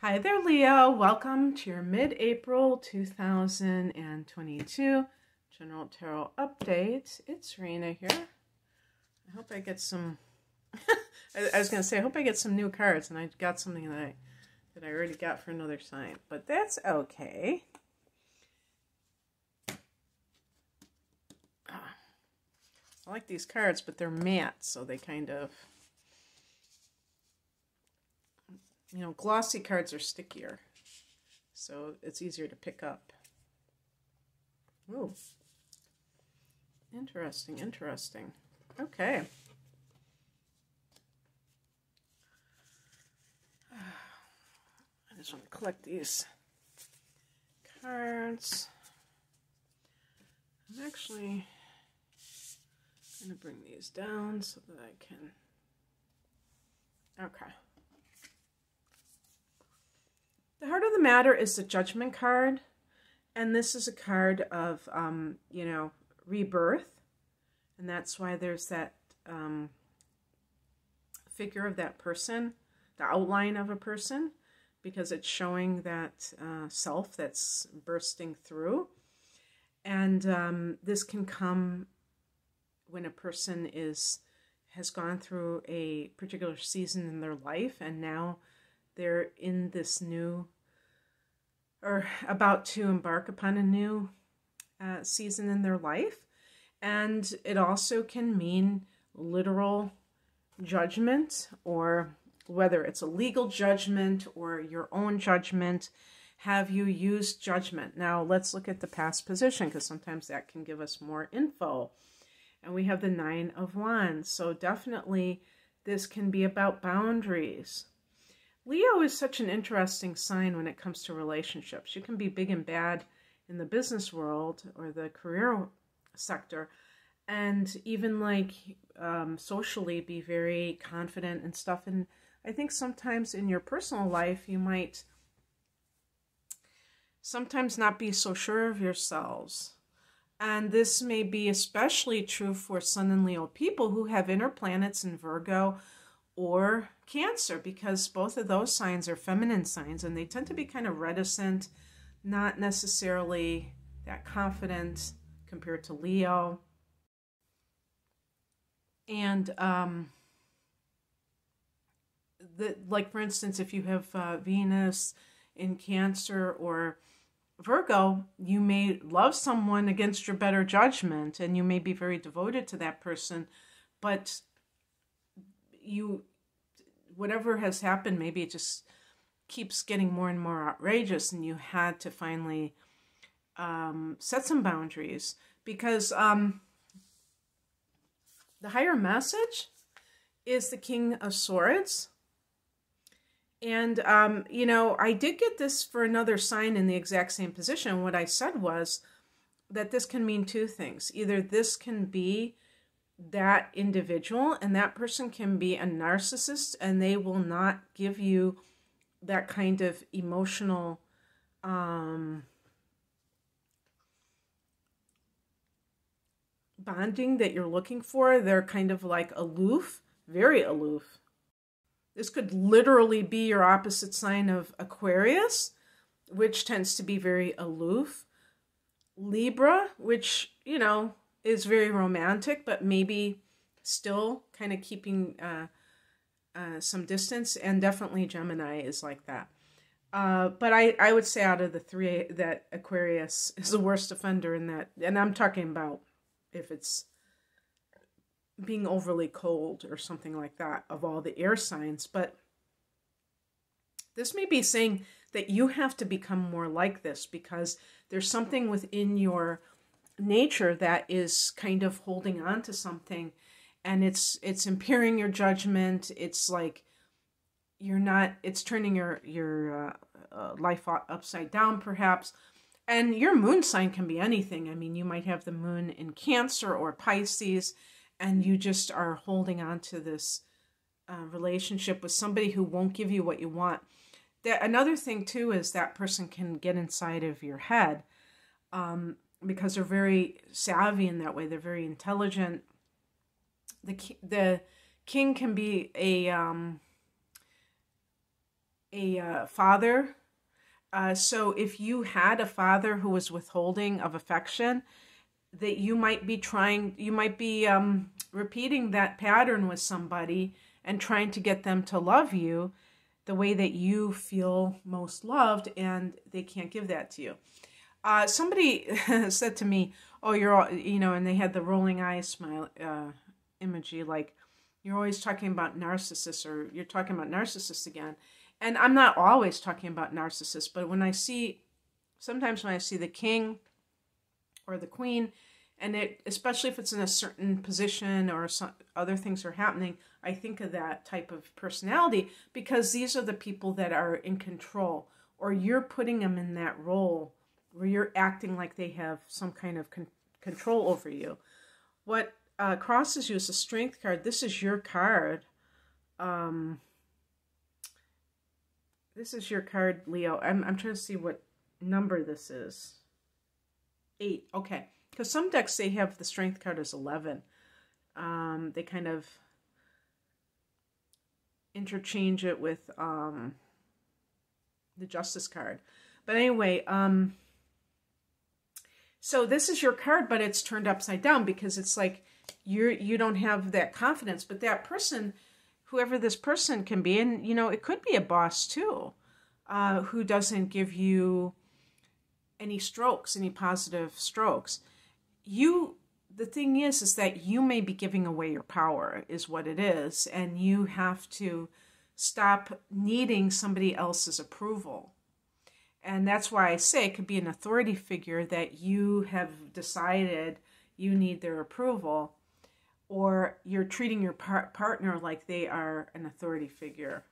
Hi there, Leo. Welcome to your mid-April 2022 General Tarot Update. It's Rena here. I hope I get some... I was going to say, I hope I get some new cards, and I got something that I already got for another sign, but that's okay. I like these cards, but they're matte, so they kind of... You know, glossy cards are stickier, so it's easier to pick up. Ooh. Interesting, interesting. Okay. I just want to collect these cards. I'm actually going to bring these down so that I can... Okay. The heart of the matter is the Judgment card, and this is a card of, you know, rebirth, and that's why there's that figure of that person, the outline of a person, because it's showing that self that's bursting through, and this can come when a person has gone through a particular season in their life, and now they're in this new, or about to embark upon a new season in their life. And it also can mean literal judgment, or whether it's a legal judgment or your own judgment. Have you used judgment? Now let's look at the past position, because sometimes that can give us more info. And we have the Nine of Wands. So definitely this can be about boundaries. Leo is such an interesting sign when it comes to relationships. You can be big and bad in the business world or the career sector, and even like socially be very confident and stuff. And I think sometimes in your personal life, you might sometimes not be so sure of yourselves. And this may be especially true for Sun and Leo people who have inner planets in Virgo or Cancer, because both of those signs are feminine signs, and they tend to be kind of reticent, not necessarily that confident compared to Leo. And like for instance, if you have Venus in Cancer or Virgo, you may love someone against your better judgment, and you may be very devoted to that person, but whatever has happened, maybe it just keeps getting more and more outrageous, and you had to finally set some boundaries, because the higher message is the King of Swords. And, you know, I did get this for another sign in the exact same position. What I said was that this can mean two things. Either this can be that individual, and that person can be a narcissist, and they will not give you that kind of emotional bonding that you're looking for. They're kind of like aloof, very aloof. This could literally be your opposite sign of Aquarius, which tends to be very aloof. Libra, which, you know, is very romantic, but maybe still kind of keeping some distance. And definitely Gemini is like that. But I would say out of the three that Aquarius is the worst offender in that. And I'm talking about if it's being overly cold or something like that of all the air signs. But this may be saying that you have to become more like this, because there's something within your nature that is kind of holding on to something, and it's impairing your judgment. It's like it's turning your life upside down perhaps. And your moon sign can be anything. I mean, you might have the moon in Cancer or Pisces, and you just are holding on to this relationship with somebody who won't give you what you want. Another thing too is that person can get inside of your head, because they're very savvy in that way. They're very intelligent. The king can be father. So if you had a father who was withholding of affection, that you might be repeating that pattern with somebody and trying to get them to love you the way that you feel most loved, and they can't give that to you. Somebody said to me, "Oh, you're all," and they had the rolling eyes smile emoji, like, "You're always talking about narcissists, or you're talking about narcissists again." And I'm not always talking about narcissists, but sometimes when I see the king or the queen, and especially if it's in a certain position or some other things are happening, I think of that type of personality, because these are the people that are in control, or you're putting them in that role where you're acting like they have some kind of control over you. What crosses you is a strength card. This is your card. This is your card, Leo. I'm trying to see what number this is. 8. Okay. Because some decks, they have the strength card as 11. They kind of interchange it with the justice card. But anyway, so this is your card, but it's turned upside down, because it's like you don't have that confidence. But that person, whoever this person can be, and it could be a boss too, who doesn't give you any positive strokes. The thing is that you may be giving away your power, is what it is, and you have to stop needing somebody else's approval. And that's why I say it could be an authority figure that you have decided you need their approval, or you're treating your partner like they are an authority figure.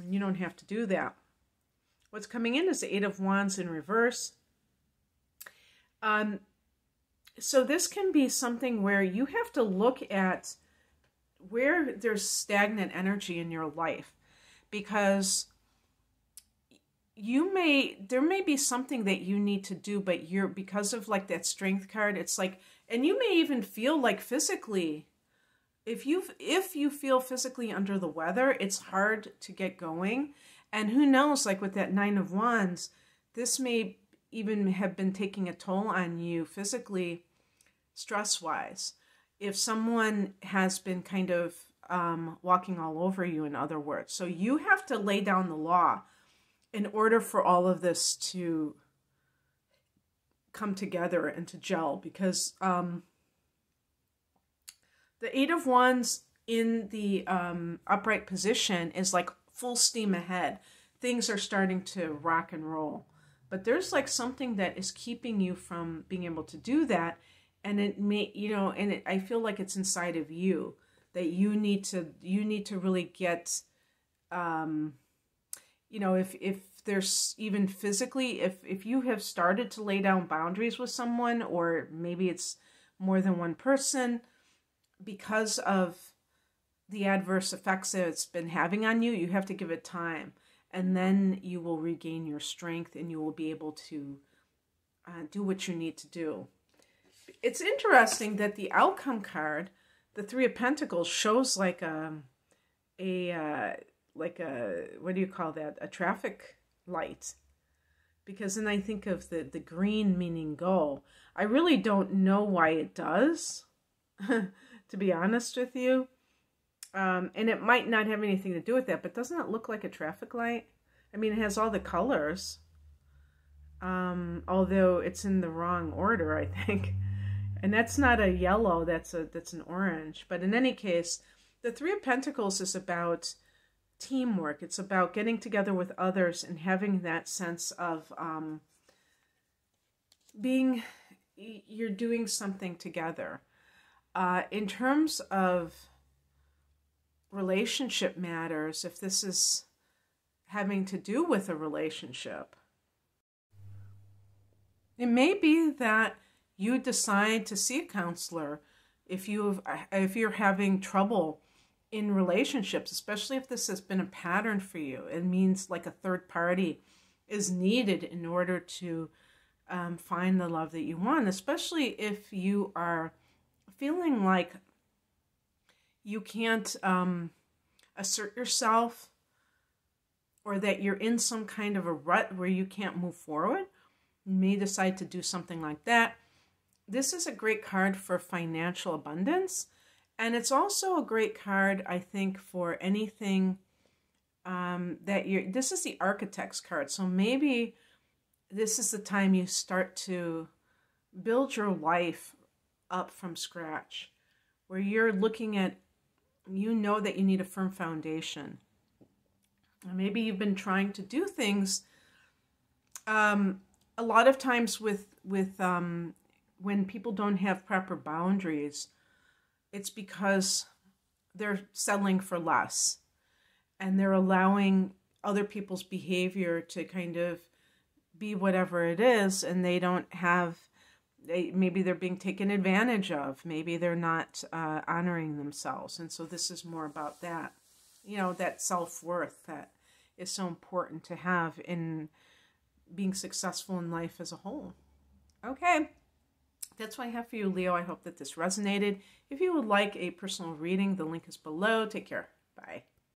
You don't have to do that. What's coming in is the 8 of Wands in reverse. So this can be something where you have to look at where there's stagnant energy in your life, because there may be something that you need to do, but because of like that strength card, it's like, and you may even feel like physically, if you feel physically under the weather, it's hard to get going. And who knows, like with that 9 of Wands, this may even have been taking a toll on you physically, stress-wise. If someone has been kind of walking all over you, in other words. So you have to lay down the law in order for all of this to come together and to gel, because the 8 of Wands in the upright position is like full steam ahead. Things are starting to rock and roll. But there's like something that is keeping you from being able to do that. And it may, I feel like it's inside of you that you need to really get, if there's even physically, if you have started to lay down boundaries with someone, or maybe it's more than one person, because of the adverse effects that it's been having on you, you have to give it time. And then you will regain your strength, and you will be able to do what you need to do. It's interesting that the outcome card, the 3 of Pentacles, shows like a what do you call that? A traffic light. Because then I think of the green meaning go. I really don't know why it does, to be honest with you. And it might not have anything to do with that, but doesn't it look like a traffic light? I mean, it has all the colors, although it's in the wrong order, I think. And that's not a yellow, that's an orange. But in any case, the 3 of Pentacles is about teamwork. It's about getting together with others and having that sense of you're doing something together. In terms of relationship matters, if this is having to do with a relationship, it may be that you decide to see a counselor if you're having trouble in relationships, especially if this has been a pattern for you. It means like a third party is needed in order to find the love that you want, especially if you are feeling like you can't assert yourself or that you're in some kind of a rut where you can't move forward. You may decide to do something like that. This is a great card for financial abundance. And it's also a great card, I think, for anything this is the Architect's card. So maybe this is the time you start to build your life up from scratch, where you're looking at, you know that you need a firm foundation. Maybe you've been trying to do things a lot of times with when people don't have proper boundaries, it's because they're settling for less and they're allowing other people's behavior to kind of be whatever it is, and they don't have, maybe they're being taken advantage of, maybe they're not honoring themselves. And so this is more about that, you know, that self-worth that is so important to have in being successful in life as a whole. Okay, that's what I have for you, Leo. I hope that this resonated. If you would like a personal reading, the link is below. Take care. Bye.